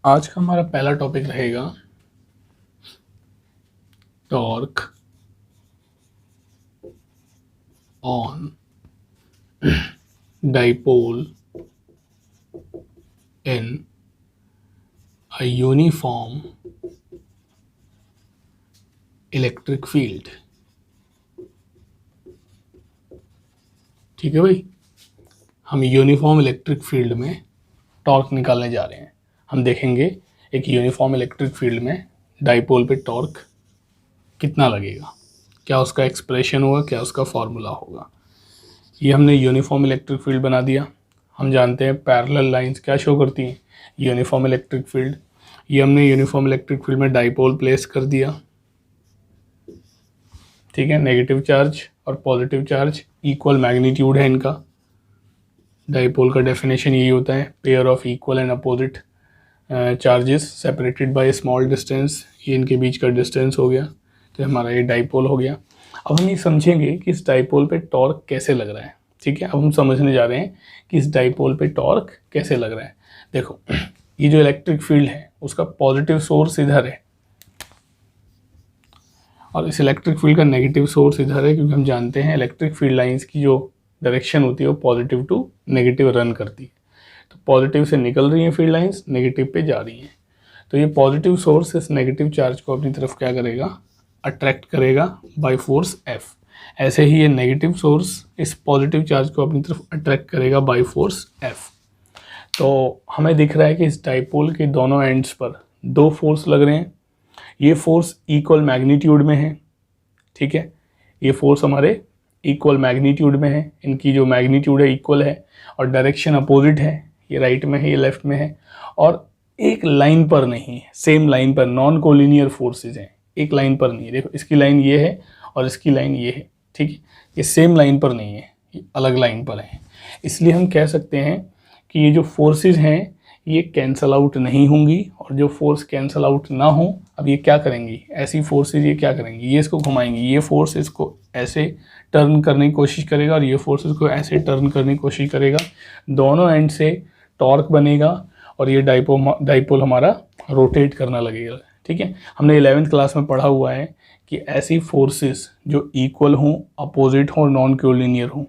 आज का हमारा पहला टॉपिक रहेगा torque on dipole in a uniform electric field. ठीक है भाई, हम यूनिफॉर्म इलेक्ट्रिक फील्ड में टॉर्क निकालने जा रहे हैं। हम देखेंगे एक यूनिफॉर्म इलेक्ट्रिक फील्ड में डाइपोल पे टॉर्क कितना लगेगा, क्या उसका एक्सप्रेशन होगा, क्या उसका फॉर्मूला होगा। ये हमने यूनिफॉर्म इलेक्ट्रिक फील्ड बना दिया। हम जानते हैं पैरेलल लाइंस क्या शो करती हैं, यूनिफॉर्म इलेक्ट्रिक फील्ड। ये हमने यूनिफॉर्म इलेक्ट्रिक फील्ड में डाइपोल प्लेस कर दिया। ठीक है, नेगेटिव चार्ज और पॉजिटिव चार्ज इक्वल मैग्नीट्यूड है इनका। डाइपोल का डेफिनेशन यही होता है, pair of equal and opposite charges separated by small distance. ये इनके बीच का डिस्टेंस हो गया, तो हमारा ये डाइपोल हो गया। अब हम ये समझेंगे कि इस डाइपोल पे टॉर्क कैसे लग रहा है। ठीक है, अब हम समझने जा रहे हैं कि इस डाइपोल पे टॉर्क कैसे लग रहा है। देखो, ये जो इलेक्ट्रिक फील्ड है उसका पॉजिटिव सोर्स इधर है और इस इलेक्ट्रिक फील्ड का नेगेटिव सोर्स इधर है, क्योंकि हम जानते हैं इलेक्ट्रिक फील्ड लाइंस की जो डायरेक्शन होती है वो पॉजिटिव टू नेगेटिव रन करती है। तो पॉजिटिव से निकल रही हैं फील्ड लाइंस, नेगेटिव पे जा रही हैं। तो ये पॉजिटिव सोर्स इस नेगेटिव चार्ज को अपनी तरफ क्या करेगा, अट्रैक्ट करेगा बाय फोर्स F। ऐसे ही ये नेगेटिव सोर्स इस पॉजिटिव चार्ज को अपनी तरफ अट्रैक्ट करेगा बाय फोर्स F। तो हमें दिख रहा है कि इस डाइपोल के दोनों एंड्स पर दो फोर्स लग रहे हैं। ये फोर्स इक्वल मैग्नीट्यूड में है। ठीक है, ये फोर्स हमारे इक्वल मैग्नीट्यूड में है, इनकी जो मैग्नीट्यूड है इक्वल है और डायरेक्शन अपोजिट है। ये राइट में है, ये लेफ्ट में है और एक लाइन पर नहीं है, सेम लाइन पर। नॉन कोलिनियर फोर्सेज हैं, एक लाइन पर नहीं है। देखो, इसकी लाइन ये है और इसकी लाइन ये है। ठीक है, ये सेम लाइन पर नहीं है, ये अलग लाइन पर है। इसलिए हम कह सकते हैं कि ये जो फोर्सेज हैं ये कैंसल आउट नहीं होंगी, और जो फोर्स कैंसल आउट ना हो, अब ये क्या करेंगी, ऐसी फोर्सेज ये क्या करेंगी, ये इसको घुमाएंगी। ये फोर्स इसको ऐसे टर्न करने की कोशिश करेगा और ये फोर्स इसको ऐसे टर्न करने की कोशिश करेगा। दोनों एंड से टॉर्क बनेगा और ये डाइपोल हमारा रोटेट करना लगेगा। ठीक है, हमने 11th क्लास में पढ़ा हुआ है कि ऐसी फोर्सेस जो इक्वल हों, अपोजिट हों और नॉन कोलिनियर हों।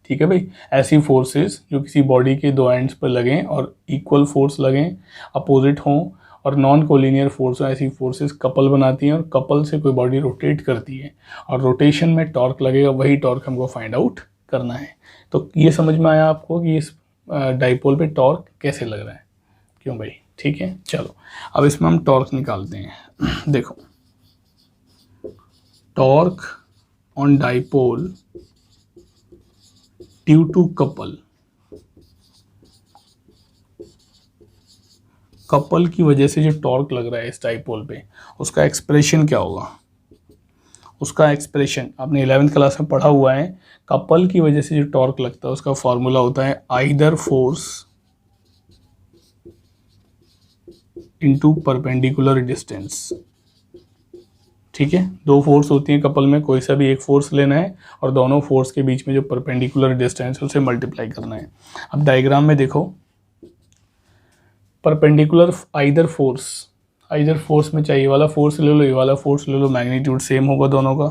ठीक है भाई, ऐसी फोर्सेस जो किसी बॉडी के दो एंड्स पर लगें और इक्वल फोर्स लगें, अपोजिट हों और नॉन कोलिनियर फोर्स, ऐसी फोर्सेस कपल बनाती हैं और कपल से कोई बॉडी रोटेट करती है और रोटेशन में टॉर्क लगेगा। वही टॉर्क हमको फाइंड आउट करना है। तो ये समझ में आया आपको कि इस डाइपोल पे टॉर्क कैसे लग रहा है, क्यों भाई। ठीक है, चलो अब इसमें हम टॉर्क निकालते हैं। देखो, torque on dipole due to couple की वजह से जो टॉर्क लग रहा है इस डाइपोल पे, उसका एक्सप्रेशन क्या होगा। उसका एक्सप्रेशन आपने 11th क्लास में पढ़ा हुआ है। कपल की वजह से जो टॉर्क लगता है उसका फॉर्मूला होता है either force into perpendicular distance. ठीक है, दो फोर्स होती हैं कपल में, कोई सा भी एक फोर्स लेना है और दोनों फोर्स के बीच में जो परपेंडिकुलर डिस्टेंस है उसे मल्टीप्लाई करना है। अब डायग्राम में देखो, परपेंडिकुलर आइदर फोर्स में चाहिए वाला फोर्स ले लो, ये वाला फोर्स ले लो, मैग्नीट्यूड सेम होगा दोनों का।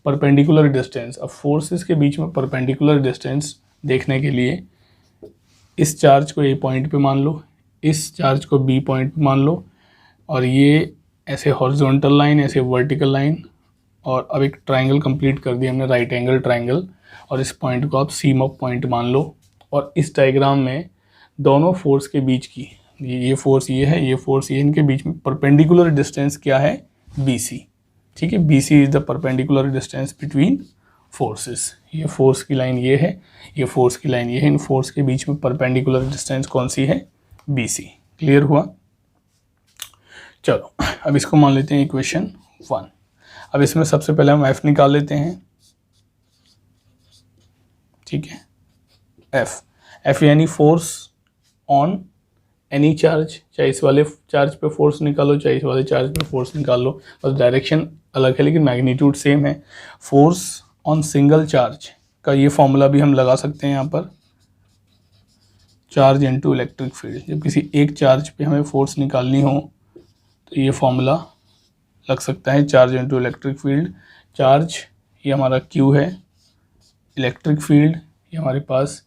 परपेंडिकुलर डिस्टेंस, अब फोर्सेस के बीच में परपेंडिकुलर डिस्टेंस देखने के लिए इस चार्ज को ए पॉइंट पे मान लो, इस चार्ज को बी पॉइंट पे मान लो, और ये ऐसे हॉरिजॉन्टल लाइन, ऐसे वर्टिकल लाइन, और अब एक ट्राइंगल कंप्लीट कर दिया हमने, राइट एंगल ट्राइंगल, और इस पॉइंट को आप सीम अप पॉइंट मान लो। और इस डायग्राम में दोनों फोर्स के बीच की, ये फोर्स ये है, ये फोर्स ये, इनके बीच में परपेंडिकुलर डिस्टेंस क्या है, BC। ठीक है, BC is the perpendicular distance between forces. ये फोर्स की लाइन ये है, ये फोर्स की लाइन ये है, इन फोर्स के बीच में परपेंडिकुलर डिस्टेंस कौन सी है, BC। क्लियर हुआ। चलो अब इसको मान लेते हैं इक्वेशन 1। अब इसमें सबसे पहले हम F निकाल लेते हैं। ठीक है, F यानी फोर्स ऑन एनी चार्ज, चाहे इस वाले चार्ज पे फोर्स निकालो, चाहे इस वाले चार्ज पे फोर्स निकाल लो, बस डायरेक्शन अलग है लेकिन मैग्नीट्यूड सेम है। फोर्स ऑन सिंगल चार्ज का ये फॉर्मूला भी हम लगा सकते हैं यहाँ पर, चार्ज इनटू इलेक्ट्रिक फील्ड। जब किसी एक चार्ज पे हमें फोर्स निकालनी हो तो ये फॉर्मूला लग सकता है, charge into electric field. Charge ये हमारा Q है, इलेक्ट्रिक फील्ड ये हमारे पास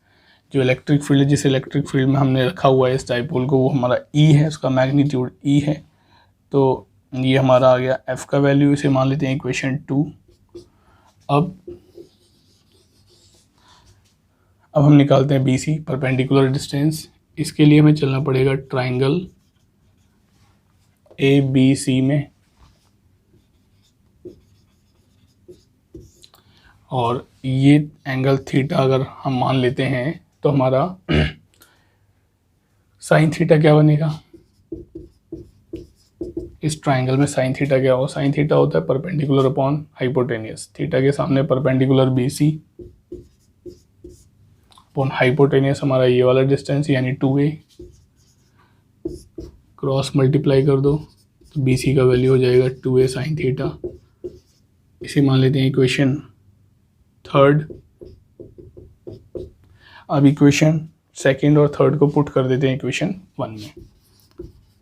जो इलेक्ट्रिक फील्ड है, जिस इलेक्ट्रिक फील्ड में हमने रखा हुआ है इस डाइपोल को, वो हमारा E है, उसका मैग्नीट्यूड E है। तो ये हमारा आ गया F का वैल्यू, इसे मान लेते हैं इक्वेशन 2। अब हम निकालते हैं BC, परपेंडिकुलर डिस्टेंस। इसके लिए हमें चलना पड़ेगा ट्राइंगल ABC में, और ये एंगल थीटा अगर हम मान लेते हैं तो हमारा साइन थीटा क्या बनेगा, इस ट्राइंगल में साइन थीटा क्या होगा, साइन थीटा होता है परपेंडिकुलर अपॉन हाइपोटेनियस। थीटा के सामने परपेंडिकुलर BC अपॉन हाइपोटेनियस हमारा ये वाला डिस्टेंस यानी 2a, क्रॉस मल्टीप्लाई कर दो तो BC का वैल्यू हो जाएगा 2a साइन थीटा। इसे मान लेते हैं इक्वेशन 3। अब इक्वेशन 2 और 3 को पुट कर देते हैं इक्वेशन 1 में।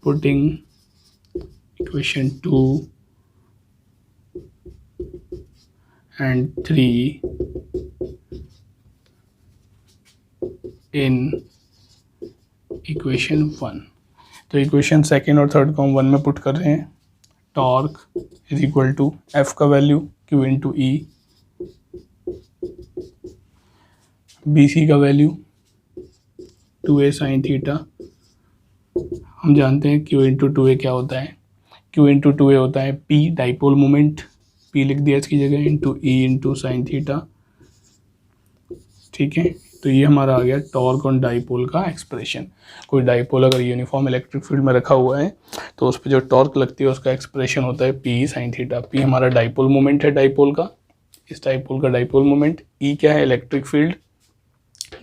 Putting equation 2 and 3 in equation 1। तो इक्वेशन 2 और 3 को हम 1 में पुट कर रहे हैं। Torque is equal to F का value Q into E, BC का वैल्यू 2a साइन थीटा। हम जानते हैं Q इंटू 2a क्या होता है, Q इंटू 2a होता है P डाइपोल मोमेंट, P लिख दिया इसकी जगह, into E into sine theta. ठीक है, तो ये हमारा आ गया टॉर्क ऑन डाइपोल का एक्सप्रेशन। कोई डाइपोल अगर यूनिफॉर्म इलेक्ट्रिक फील्ड में रखा हुआ है तो उस पर जो टॉर्क लगती है उसका एक्सप्रेशन होता है P साइन थीटा। P हमारा डाइपोल मोमेंट है डाइपोल का, इस डाइपोल का डाइपोल मोमेंट। E क्या है, इलेक्ट्रिक फील्ड,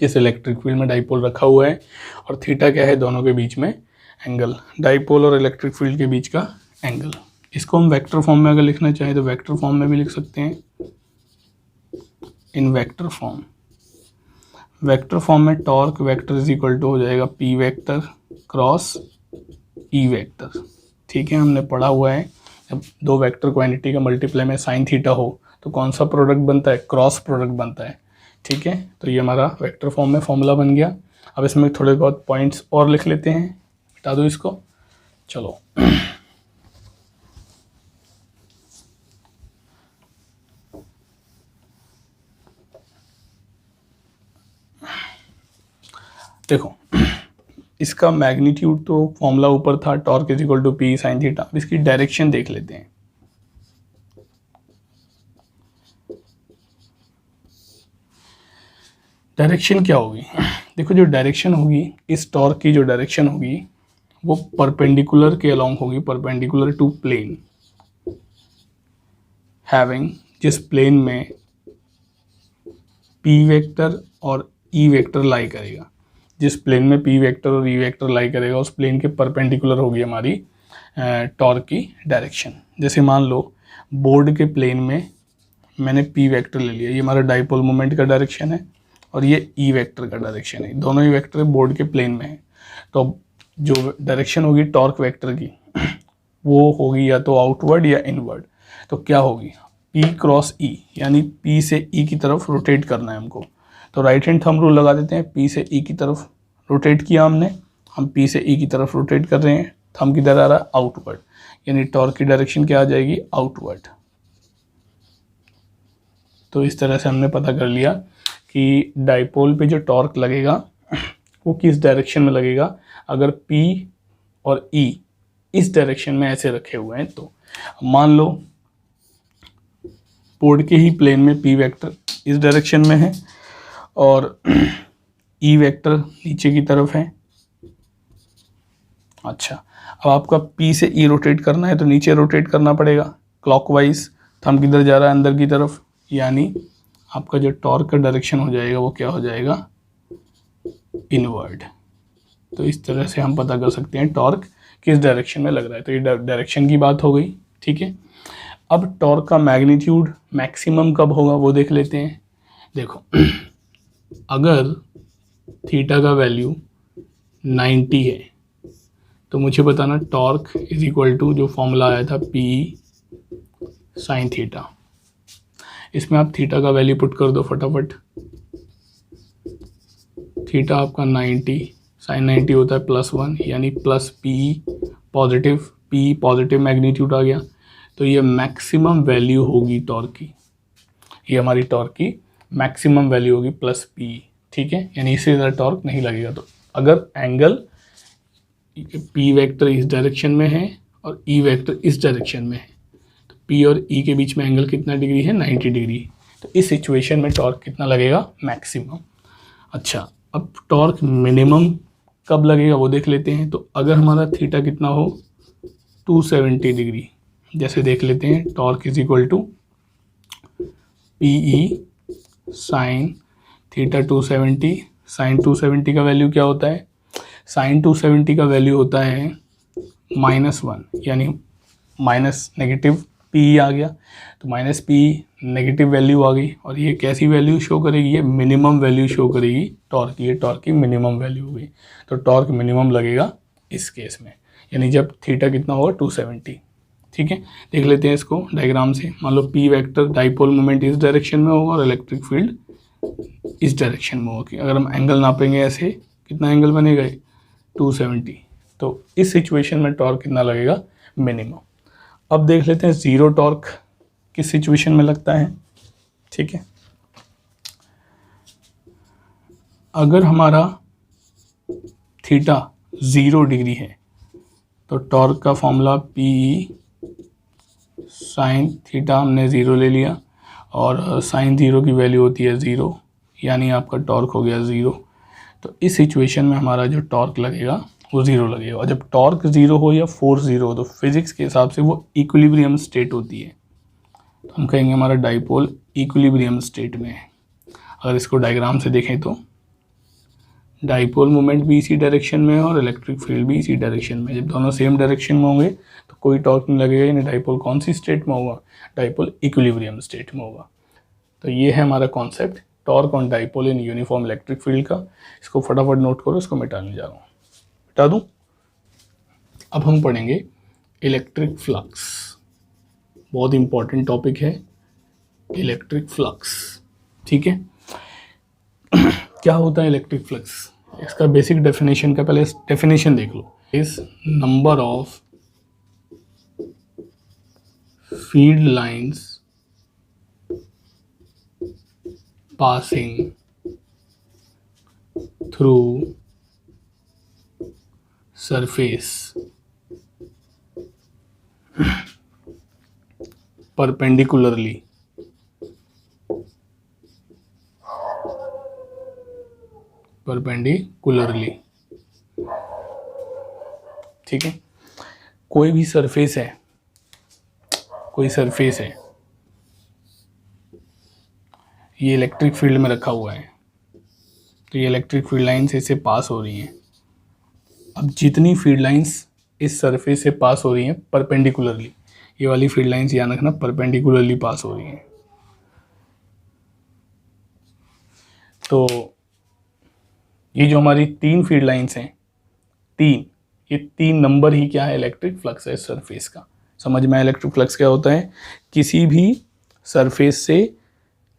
जिस इलेक्ट्रिक फील्ड में डाइपोल रखा हुआ है, और थीटा क्या है, दोनों के बीच में एंगल, डाइपोल और इलेक्ट्रिक फील्ड के बीच का एंगल। इसको हम वेक्टर फॉर्म में अगर लिखना चाहें तो वेक्टर फॉर्म में भी लिख सकते हैं, in vector form. Vector form में torque vector is equal to हो जाएगा P vector cross E vector. ठीक है, हमने पढ़ा हुआ है जब दो वेक्टर क्वांटिटी का मल्टीप्लाई में साइन थीटा हो तो कौन सा प्रोडक्ट बनता है, क्रॉस प्रोडक्ट बनता है। ठीक है, तो ये हमारा वेक्टर फॉर्म में फॉर्मूला बन गया। अब इसमें थोड़े बहुत पॉइंट्स और लिख लेते हैं, बता दो इसको। चलो देखो, इसका मैग्नीट्यूड तो फॉर्मूला ऊपर था, torque is equal to P sine theta. अब इसकी डायरेक्शन देख लेते हैं। डायरेक्शन क्या होगी, देखो जो डायरेक्शन होगी, इस टॉर्क की जो डायरेक्शन होगी वो परपेंडिकुलर के अलोंग होगी, परपेंडिकुलर टू प्लेन हैविंग, जिस प्लेन में P वेक्टर और E वेक्टर लाई करेगा। जिस प्लेन में P वेक्टर और E वेक्टर लाई करेगा उस प्लेन के परपेंडिकुलर होगी हमारी टॉर्क की डायरेक्शन। जैसे मान लो बोर्ड के प्लेन में मैंने P वेक्टर ले लिया, ये हमारा डाइपोल मोमेंट का डायरेक्शन है और ये E वेक्टर का डायरेक्शन है, दोनों ही वेक्टर बोर्ड के प्लेन में है। तो जो डायरेक्शन होगी टॉर्क वेक्टर की वो होगी या तो आउटवर्ड या इनवर्ड। तो क्या होगी, P क्रॉस E, यानी P से E की तरफ रोटेट करना है हमको। तो राइट हैंड थंब रूल लगा देते हैं, P से E की तरफ रोटेट किया हमने, हम P से E की तरफ रोटेट कर रहे हैं, थंब किधर आ रहा है, आउटवर्ड, यानी टॉर्क की डायरेक्शन क्या आ जाएगी, आउटवर्ड। तो इस तरह से हमने पता कर लिया कि डाइपोल पे जो टॉर्क लगेगा वो किस डायरेक्शन में लगेगा। अगर P और E इस डायरेक्शन में ऐसे रखे हुए हैं तो मान लो बोर्ड के ही प्लेन में P वेक्टर इस डायरेक्शन में है और E वेक्टर नीचे की तरफ है। अच्छा, अब आपका P से E रोटेट करना है तो नीचे रोटेट करना पड़ेगा क्लॉकवाइज, थंब किधर जा रहा है, अंदर की तरफ, यानी आपका जो टॉर्क का डायरेक्शन हो जाएगा वो क्या हो जाएगा, इनवर्ड। तो इस तरह से हम पता कर सकते हैं टॉर्क किस डायरेक्शन में लग रहा है। तो ये डायरेक्शन की बात हो गई। ठीक है, अब टॉर्क का मैग्नीट्यूड मैक्सिमम कब होगा वो देख लेते हैं। देखो, अगर थीटा का वैल्यू 90 है, तो मुझे बताना टॉर्क इज इक्वल टू जो फॉर्मूला आया था पी साइन थीटा। इसमें आप थीटा का वैल्यू पुट कर दो फटाफट। थीटा आपका 90, साइन 90 होता है +1, यानी plus P positive, P positive magnitude आ गया। तो ये मैक्सिमम वैल्यू होगी टॉर्क की, ये हमारी टॉर्क की मैक्सिमम वैल्यू होगी प्लस पी। ठीक है, यानी इससे ज़्यादा टॉर्क नहीं लगेगा। तो अगर एंगल पी वेक्टर इस डायरेक्शन में है और ई वेक्टर इस डायरेक्शन में है, तो पी और ई के बीच में एंगल कितना डिग्री है? 90 डिग्री। तो इस सिचुएशन में टॉर्क कितना लगेगा? मैक्सिमम। अच्छा, अब टॉर्क मिनिमम कब लगेगा वो देख लेते हैं। तो अगर हमारा थीटा कितना हो? 270 डिग्री। जैसे देख लेते हैं, torque is equal to P E sine theta 270। Sine 270 का वैल्यू क्या होता है? साइन 270 का वैल्यू होता है -1, यानी माइनस नेगेटिव पी आ गया। तो माइनस पी नेगेटिव वैल्यू आ गई, और ये कैसी वैल्यू शो करेगी? ये मिनिमम वैल्यू शो करेगी टॉर्क की। ये टॉर्क की मिनिमम वैल्यू हो गई। तो टॉर्क मिनिमम लगेगा इस केस में, यानी जब थीटा कितना होगा? 270। ठीक है, देख लेते हैं इसको डायग्राम से। मान लो पी वेक्टर डाइपोल मोमेंट इस डायरेक्शन में होगा और इलेक्ट्रिक फील्ड इस डायरेक्शन में होगी। अगर हम एंगल नापेंगे ऐसे, कितना एंगल बनेगा? 270। तो इस सिचुएशन में टॉर्क कितना लगेगा? मिनिमम। अब देख लेते हैं ज़ीरो टॉर्क किस सिचुएशन में लगता है। ठीक है, अगर हमारा थीटा 0 डिग्री है तो टॉर्क का फॉर्मूला पी साइन थीटा हमने 0 ले लिया, और साइन 0 की वैल्यू होती है 0, यानी आपका टॉर्क हो गया 0। तो इस सिचुएशन में हमारा जो टॉर्क लगेगा वो 0 लगेगा। और जब टॉर्क 0 हो या फोर्स 0 हो, तो फिजिक्स के हिसाब से वो इक्विलिब्रियम स्टेट होती है। तो हम कहेंगे हमारा डाइपोल इक्विलिब्रियम स्टेट में है। अगर इसको डायग्राम से देखें तो डाइपोल मोमेंट भी इसी डायरेक्शन में है और इलेक्ट्रिक फील्ड भी इसी डायरेक्शन में। जब दोनों सेम डायरेक्शन में होंगे तो कोई टॉर्क नहीं लगेगा, यानी डाइपोल कौन सी स्टेट में होगा? डाइपोल इक्विलिब्रियम स्टेट में होगा। तो ये है हमारा concept torque on dipole in uniform electric field का। इसको फटाफट नोट करो, इसको मिटाने जा रहा हूँ। मिटा दूँ। अब हम पढ़ेंगे इलेक्ट्रिक फ्लक्स। बहुत इंपॉर्टेंट टॉपिक है इलेक्ट्रिक फ्लक्स। ठीक है, क्या होता है इलेक्ट्रिक फ्लक्स? इसका बेसिक डेफिनेशन का पहले डेफिनेशन देख लो। Is number of field lines passing through surface perpendicularly ठीक है, कोई भी सरफेस है, कोई सरफेस है, ये इलेक्ट्रिक फील्ड में रखा हुआ है, तो ये इलेक्ट्रिक फील्ड लाइन्स इससे पास हो रही हैं। अब जितनी फील्ड लाइन्स इस सरफेस से पास हो रही हैं परपेंडिकुलरली, ये वाली फील्ड लाइन्स याद रखना परपेंडिकुलरली पास हो रही हैं। तो ये जो हमारी 3 फील्ड लाइन्स हैं, ये 3 नंबर ही क्या है? इलेक्ट्रिक फ्लक्स है सरफेस का। समझ में? इलेक्ट्रिक फ्लक्स क्या होता है? किसी भी सरफेस से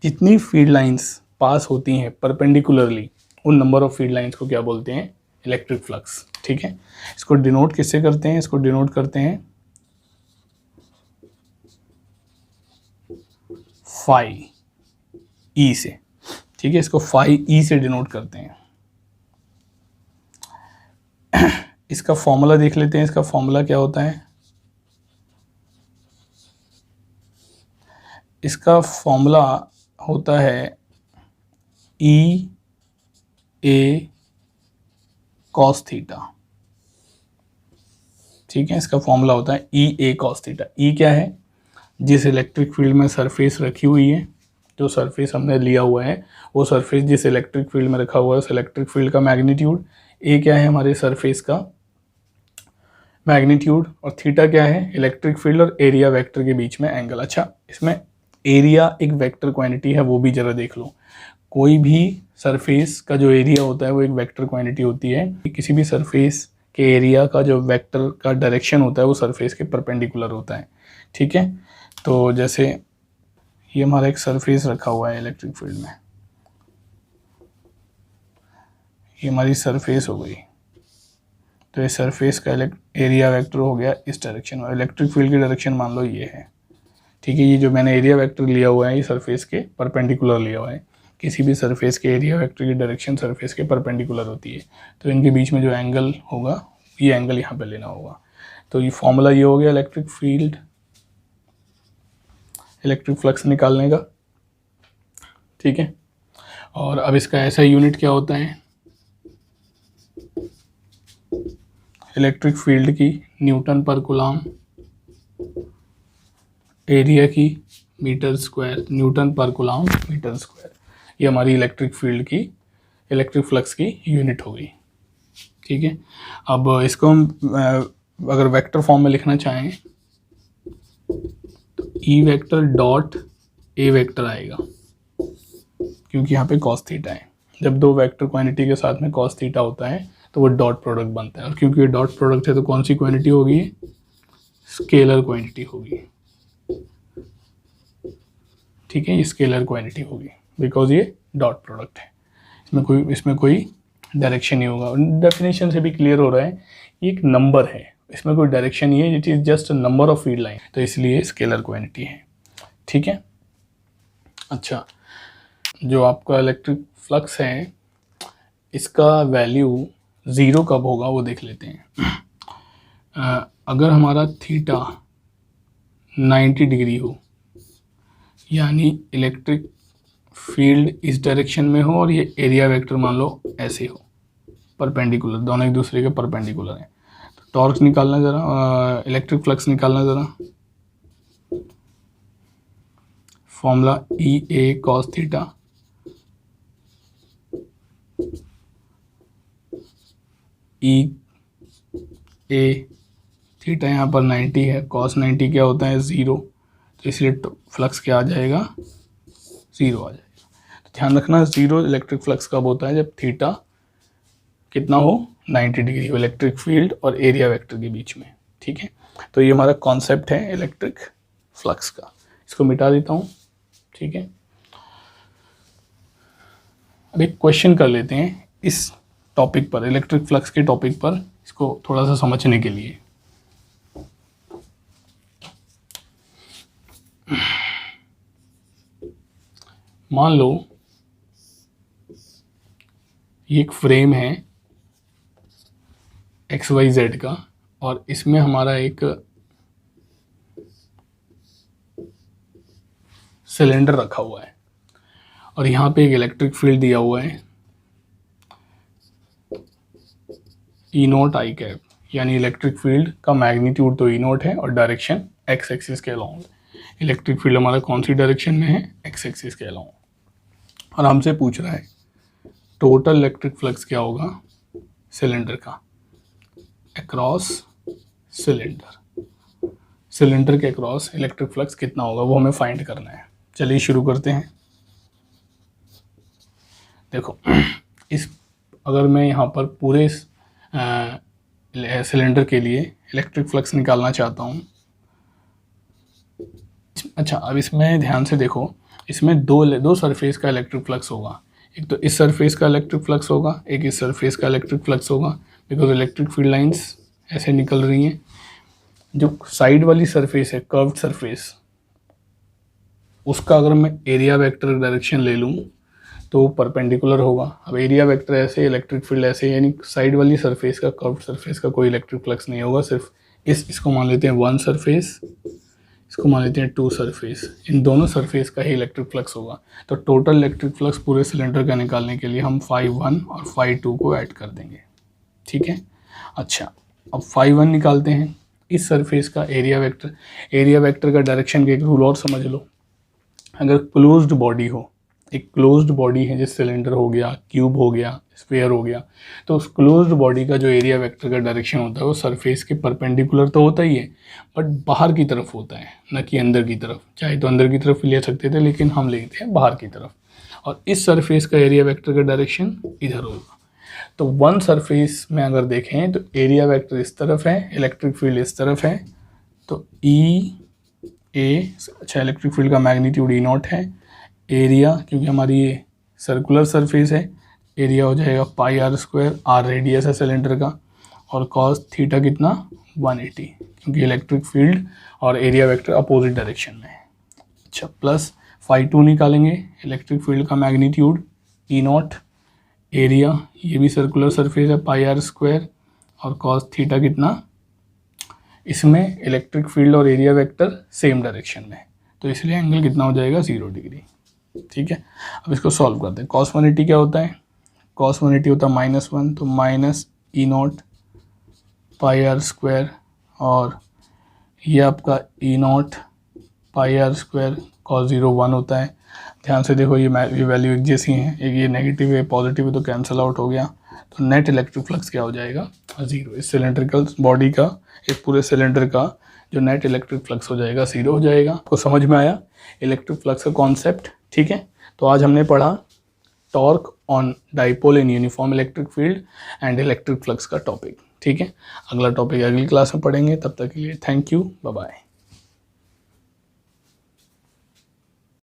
जितनी फील्ड लाइन्स पास होती हैं परपेंडिकुलरली, उन नंबर ऑफ फील्ड लाइन्स को क्या बोलते हैं? Electric flux. ठीक है, इसको डिनोट किससे करते हैं? इसको डिनोट करते हैं फाई ई से। ठीक है, इसको फाई ई से डिनोट करते हैं। इसका फॉर्मूला देख लेते हैं। इसका फॉर्मूला क्या होता है? इसका फॉर्मूला होता है ई ए कॉस थीटा। ठीक है, इसका फॉर्मूला होता है ई ए कॉस थीटा। ई क्या है? जिस इलेक्ट्रिक फील्ड में सरफेस रखी हुई है, जो सरफेस हमने लिया हुआ है, वो सरफेस जिस इलेक्ट्रिक फील्ड में रखा हुआ है उस इलेक्ट्रिक फील्ड का मैग्नीट्यूड। ए क्या है? हमारे सरफेस का मैग्नीट्यूड। और थीटा क्या है? इलेक्ट्रिक फील्ड और एरिया वेक्टर के बीच में एंगल। अच्छा, इसमें एरिया एक वेक्टर क्वांटिटी है, वो भी ज़रा देख लो। कोई भी सरफेस का जो एरिया होता है वो एक वेक्टर क्वांटिटी होती है। किसी भी सरफेस के एरिया का जो वेक्टर का डायरेक्शन होता है वो सरफेस के परपेंडिकुलर होता है, ठीक है। तो जैसे ये हमारा एक सरफेस रखा हुआ है इलेक्ट्रिक फील्ड में, ये हमारी सरफेस हो गई, तो ये सरफेस का एरिया वेक्टर हो गया इस डायरेक्शन में। इलेक्ट्रिक फील्ड की डायरेक्शन मान लो ये है, ठीक है। ये जो मैंने एरिया वेक्टर लिया हुआ है ये सरफेस के परपेंडिकुलर लिया हुआ है। किसी भी सरफेस के एरिया वेक्टर की डायरेक्शन सरफेस के परपेंडिकुलर होती है, तो इनके बीच में जो एंगल होगा ये एंगल यहाँ पे लेना होगा। तो ये फॉर्मूला ये हो गया इलेक्ट्रिक फील्ड, इलेक्ट्रिक फ्लक्स निकालने का, ठीक है। और अब इसका ऐसा यूनिट क्या होता है, इलेक्ट्रिक फील्ड की न्यूटन पर कूलम, एरिया की मीटर स्क्वायर, न्यूटन पर कूलम मीटर स्क्वायर। ये हमारी इलेक्ट्रिक फील्ड की, इलेक्ट्रिक फ्लक्स की यूनिट हो गई, ठीक है। अब इसको हम अगर वेक्टर फॉर्म में लिखना चाहें तो E vector dot A vector आएगा, क्योंकि यहाँ पे कॉस थीटा है। जब दो वेक्टर क्वांटिटी के साथ में कॉस थीटा होता है तो वो डॉट प्रोडक्ट बनता है, और क्योंकि ये डॉट प्रोडक्ट है तो कौन सी क्वांटिटी होगी, स्केलर क्वांटिटी होगी, ठीक है। ये स्केलर क्वांटिटी होगी बिकॉज ये डॉट प्रोडक्ट है, इसमें कोई डायरेक्शन नहीं होगा। डेफिनेशन से भी क्लियर हो रहा है ये एक नंबर है, इसमें कोई डायरेक्शन नहीं है, it is just number of field line, तो इसलिए स्केलर क्वांटिटी है, ठीक है। अच्छा, जो आपका इलेक्ट्रिक फ्लक्स है इसका वैल्यू ज़ीरो कब होगा वो देख लेते हैं। अगर हमारा थीटा 90 डिग्री हो, यानी इलेक्ट्रिक फील्ड इस डायरेक्शन में हो और ये एरिया वेक्टर मान लो ऐसे हो, परपेंडिकुलर, दोनों एक दूसरे के परपेंडिकुलर हैं, तो टॉर्क निकालना ज़रा, इलेक्ट्रिक फ्लक्स निकालना ज़रा। फॉर्मूला ई ए कॉस थीटा, ई ए थीटा यहाँ पर 90 है, कॉस 90 क्या होता है 0, तो इसलिए फ्लक्स क्या आ जाएगा, 0 आ जाएगा। तो ध्यान रखना 0 इलेक्ट्रिक फ्लक्स कब होता है, जब थीटा कितना हो, 90 डिग्री हो इलेक्ट्रिक फील्ड और एरिया वेक्टर के बीच में, ठीक है। तो ये हमारा कॉन्सेप्ट है इलेक्ट्रिक फ्लक्स का, इसको मिटा देता हूँ, ठीक है। अब एक क्वेश्चन कर लेते हैं इस टॉपिक पर, इलेक्ट्रिक फ्लक्स के टॉपिक पर, इसको थोड़ा सा समझने के लिए। मान लो ये एक फ्रेम है XYZ का, और इसमें हमारा एक सिलेंडर रखा हुआ है, और यहाँ पे एक इलेक्ट्रिक फील्ड दिया हुआ है E0 I कैप, यानी इलेक्ट्रिक फील्ड का मैग्नीट्यूड तो E0 है और डायरेक्शन x एक्सिस के अलोंग। इलेक्ट्रिक फील्ड हमारा कौन सी डायरेक्शन में है, x एक्सिस के अलोंग, और हमसे पूछ रहा है टोटल इलेक्ट्रिक फ्लक्स क्या होगा सिलेंडर का, अक्रॉस सिलेंडर, सिलेंडर के अक्रॉस इलेक्ट्रिक फ्लक्स कितना होगा वो हमें फाइंड करना है। चलिए शुरू करते हैं। देखो इस, अगर मैं यहाँ पर पूरे सिलेंडर के लिए इलेक्ट्रिक फ्लक्स निकालना चाहता हूँ, अच्छा अब इसमें ध्यान से देखो, इसमें दो सरफेस का इलेक्ट्रिक फ्लक्स होगा, एक तो इस सरफेस का इलेक्ट्रिक फ्लक्स होगा, एक इस सरफेस का इलेक्ट्रिक फ्लक्स होगा, बिकॉज इलेक्ट्रिक फील्ड लाइंस ऐसे निकल रही हैं। जो साइड वाली सरफेस है, कर्व्ड सरफेस, उसका अगर मैं एरिया वेक्टर डायरेक्शन ले लूँ तो वो परपेंडिकुलर होगा। अब एरिया वेक्टर ऐसे, इलेक्ट्रिक फील्ड ऐसे, यानी साइड वाली सरफेस का, कर्व्ड सरफेस का कोई इलेक्ट्रिक फ्लक्स नहीं होगा, सिर्फ इसको मान लेते हैं 1 सरफेस, इसको मान लेते हैं 2 सरफेस, इन दोनों सरफेस का ही इलेक्ट्रिक फ्लक्स होगा। तो टोटल इलेक्ट्रिक फ्लक्स पूरे सिलेंडर का निकालने के लिए हम φ1 और φ2 को ऐड कर देंगे, ठीक है। अच्छा अब φ1 निकालते हैं, इस सरफेस का एरिया वेक्टर का डायरेक्शन का एक रूल और समझ लो। अगर क्लोज्ड बॉडी हो, एक क्लोज्ड बॉडी है, जैसे सिलेंडर हो गया, क्यूब हो गया, स्फीयर हो गया, तो उस क्लोज्ड बॉडी का जो एरिया वेक्टर का डायरेक्शन होता है वो सरफेस के परपेंडिकुलर तो होता ही है, बट बाहर की तरफ होता है, न कि अंदर की तरफ। चाहे तो अंदर की तरफ ले सकते थे, लेकिन हम लेते हैं बाहर की तरफ। और इस सरफेस का एरिया वेक्टर का डायरेक्शन इधर होगा। तो वन सरफेस में अगर देखें तो एरिया वेक्टर इस तरफ है, इलेक्ट्रिक फील्ड इस तरफ है, तो ई ए, अच्छा इलेक्ट्रिक फील्ड का मैग्नीट्यूड ई नॉट है, एरिया क्योंकि हमारी ये सर्कुलर सरफेस है, एरिया हो जाएगा पाई आर स्क्वायर, आर रेडियस है सिलेंडर का, और कॉस थीटा कितना 180, क्योंकि इलेक्ट्रिक फील्ड और एरिया वेक्टर अपोजिट डायरेक्शन में है। अच्छा प्लस फाई 2 निकालेंगे, इलेक्ट्रिक फील्ड का मैग्नीट्यूड ई नॉट, एरिया ये भी सर्कुलर सरफेस है पाई आर स्क्वायर, और कॉस थीटा कितना, इसमें इलेक्ट्रिक फील्ड और एरिया वेक्टर सेम डायरेक्शन में है, तो इसलिए एंगल कितना हो जाएगा 0 डिग्री। ठीक है, अब इसको सॉल्व करते हैं। कॉस 180 क्या होता है, कॉस 180 होता है -1, तो minus E naught pi R square, और ये आपका E naught pi R square, cos 0 1 होता है। ध्यान से देखो ये वैल्यू एक जैसी हैं, एक ये नेगेटिव है पॉजिटिव है तो कैंसिल आउट हो गया, तो नेट इलेक्ट्रिक फ्लक्स क्या हो जाएगा 0। इस सिलेंड्रिकल बॉडी का, इस पूरे सिलेंडर का जो नेट इलेक्ट्रिक फ्लक्स हो जाएगा 0 हो जाएगा। आपको समझ में आया इलेक्ट्रिक फ्लक्स का कॉन्सेप्ट। ठीक है, तो आज हमने पढ़ा torque on dipole in uniform electric field and electric flux का टॉपिक। ठीक है, अगला टॉपिक अगली क्लास में पढ़ेंगे, तब तक के लिए थैंक यू, बाय बाय।